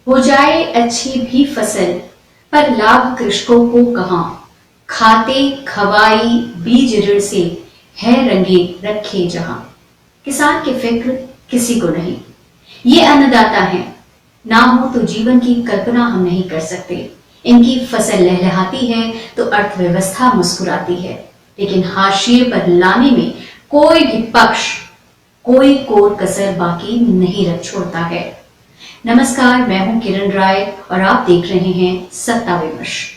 हो जाए अच्छी भी फसल, पर लाभ कृषकों को कहां। खाते खवाई बीज ऋण से, है रंगे रखे जहां। किसान की फिक्र किसी को नहीं। ये अन्नदाता है, ना हो तो जीवन की कल्पना हम नहीं कर सकते। इनकी फसल लहलहाती है तो अर्थव्यवस्था मुस्कुराती है, लेकिन हाशिए पर लाने में कोई भी पक्ष कोई कोर कसर बाकी नहीं रख छोड़ता है। नमस्कार, मैं हूं किरण राय और आप देख रहे हैं सत्ता विमर्श।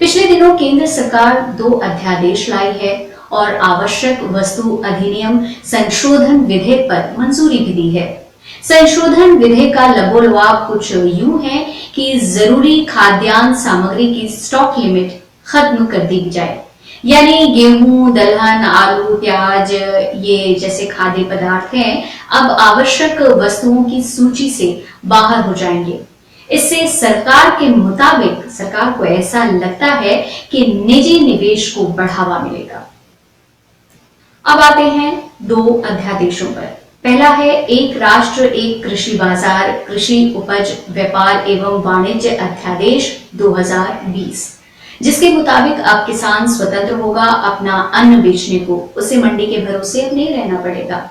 पिछले दिनों केंद्र सरकार 2 अध्यादेश लाई है और आवश्यक वस्तु अधिनियम संशोधन विधेयक पर मंजूरी भी दी है। संशोधन विधेयक का लबोलवाब कुछ यूं है कि जरूरी खाद्यान्न सामग्री की स्टॉक लिमिट खत्म कर दी जाए, यानी गेहूं, दलहन, आलू, प्याज ये जैसे खाद्य पदार्थ हैं अब आवश्यक वस्तुओं की सूची से बाहर हो जाएंगे। इससे सरकार के मुताबिक सरकार को ऐसा लगता है कि निजी निवेश को बढ़ावा मिलेगा। अब आते हैं 2 अध्यादेशों पर। पहला है एक राष्ट्र एक कृषि बाजार कृषि उपज व्यापार एवं वाणिज्य अध्यादेश 2020, जिसके मुताबिक अब किसान स्वतंत्र होगा, अपना अन्न बेचने को उसे मंडी के भरोसे अब नहीं रहना पड़ेगा।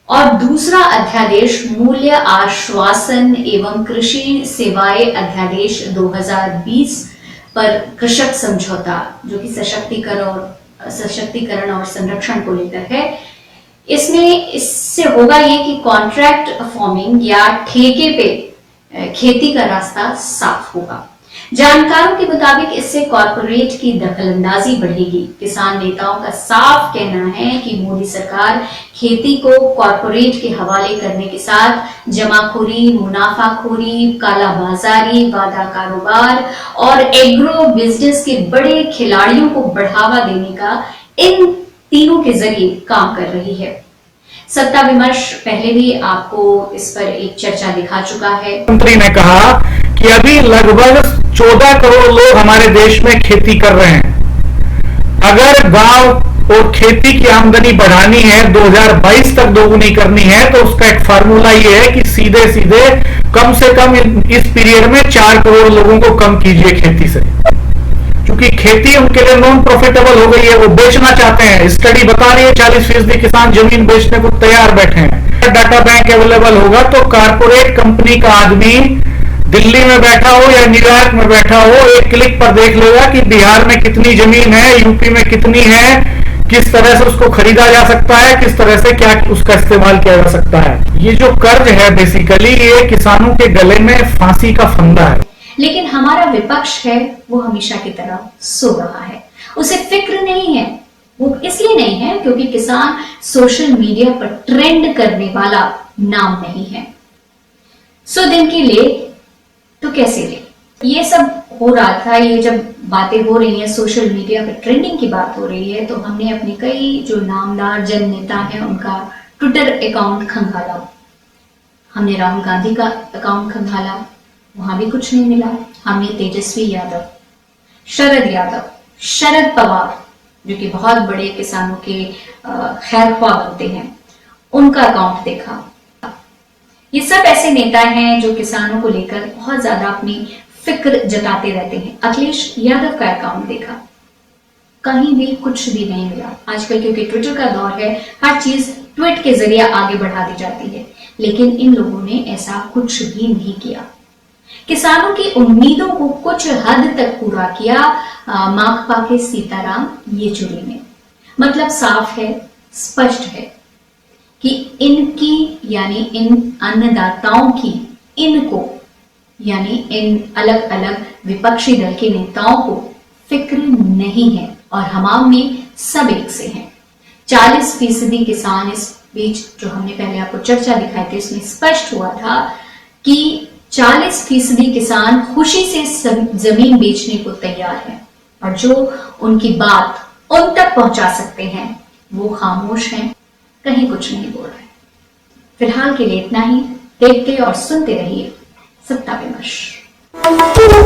और दूसरा अध्यादेश मूल्य आश्वासन एवं कृषि सेवाएं अध्यादेश 2020 पर कृषक समझौता, जो कि सशक्तिकरण और संरक्षण को लेकर है। इससे होगा ये कि कॉन्ट्रैक्ट फार्मिंग या ठेके पे खेती का रास्ता साफ होगा। जानकारों के मुताबिक इससे कॉर्पोरेट की दखलंदाजी बढ़ेगी। किसान नेताओं का साफ कहना है कि मोदी सरकार खेती को कॉर्पोरेट के हवाले करने के साथ जमाखोरी, मुनाफाखोरी, कालाबाजारी, वादा कारोबार और एग्रो बिजनेस के बड़े खिलाड़ियों को बढ़ावा देने का इन तीनों के जरिए काम कर रही है। सत्ता विमर्श पहले भी आपको इस पर एक चर्चा दिखा चुका है। मंत्री ने कहा कि अभी लगभग 14 करोड़ लोग हमारे देश में खेती कर रहे हैं। अगर गांव और खेती की आमदनी बढ़ानी है, 2022 तक दोगुनी करनी है, तो उसका एक फार्मूला ये है कि सीधे सीधे कम से कम इस पीरियड में 4 करोड़ लोगों को कम कीजिए खेती से, क्योंकि खेती उनके लिए नॉन प्रॉफिटेबल हो गई है। वो बेचना चाहते हैं। स्टडी बता रही है 40% किसान जमीन बेचने को तैयार बैठे हैं। डाटा बैंक अवेलेबल होगा तो कारपोरेट कंपनी का आदमी दिल्ली में बैठा हो या न्यूयॉर्क में बैठा हो, एक क्लिक पर देख लेगा कि बिहार में कितनी जमीन है, यूपी में कितनी है, किस तरह से उसको खरीदा जा सकता है, किस तरह से क्या उसका इस्तेमाल किया जा सकता है। ये जो कर्ज है बेसिकली ये किसानों के गले में फांसी का फंदा है। लेकिन हमारा विपक्ष है वो हमेशा की तरह सो रहा है। उसे फिक्र नहीं है। वो इसलिए नहीं है क्योंकि किसान सोशल मीडिया पर ट्रेंड करने वाला नाम नहीं है। 100 दिन के लिए तो कैसे ले, ये सब हो रहा था। ये जब बातें हो रही हैं, सोशल मीडिया पर ट्रेंडिंग की बात हो रही है, तो हमने अपने कई जो नामदार जन नेता हैं उनका ट्विटर अकाउंट खंगाला। हमने राहुल गांधी का अकाउंट खंगाला, वहां भी कुछ नहीं मिला। हमने तेजस्वी यादव, शरद पवार, जो कि बहुत बड़े किसानों के खैरख्वाह बनते हैं, उनका अकाउंट देखा। ये सब ऐसे नेता हैं जो किसानों को लेकर बहुत ज्यादा अपनी फिक्र जताते रहते हैं। अखिलेश यादव का अकाउंट देखा, कहीं भी कुछ भी नहीं मिला। आजकल क्योंकि ट्विटर का दौर है, हर चीज ट्वीट के जरिए आगे बढ़ा दी जाती है, लेकिन इन लोगों ने ऐसा कुछ भी नहीं किया। किसानों की उम्मीदों को कुछ हद तक पूरा किया माकपा के सीताराम येचुरी ने। मतलब साफ है, स्पष्ट है कि इनकी यानी इन अन्नदाताओं की, इनको यानी इन अलग अलग विपक्षी दल के नेताओं को फिक्र नहीं है और हम में सब एक से हैं। 40% किसान, इस बीच जो हमने पहले आपको चर्चा दिखाई थी इसमें स्पष्ट हुआ था कि 40% किसान खुशी से जमीन बेचने को तैयार हैं और जो उनकी बात उन तक पहुंचा सकते हैं वो खामोश हैं, कहीं कुछ नहीं बोल रहे। फिलहाल के लिए इतना ही। देखते और सुनते रहिए सत्ता विमर्श। है।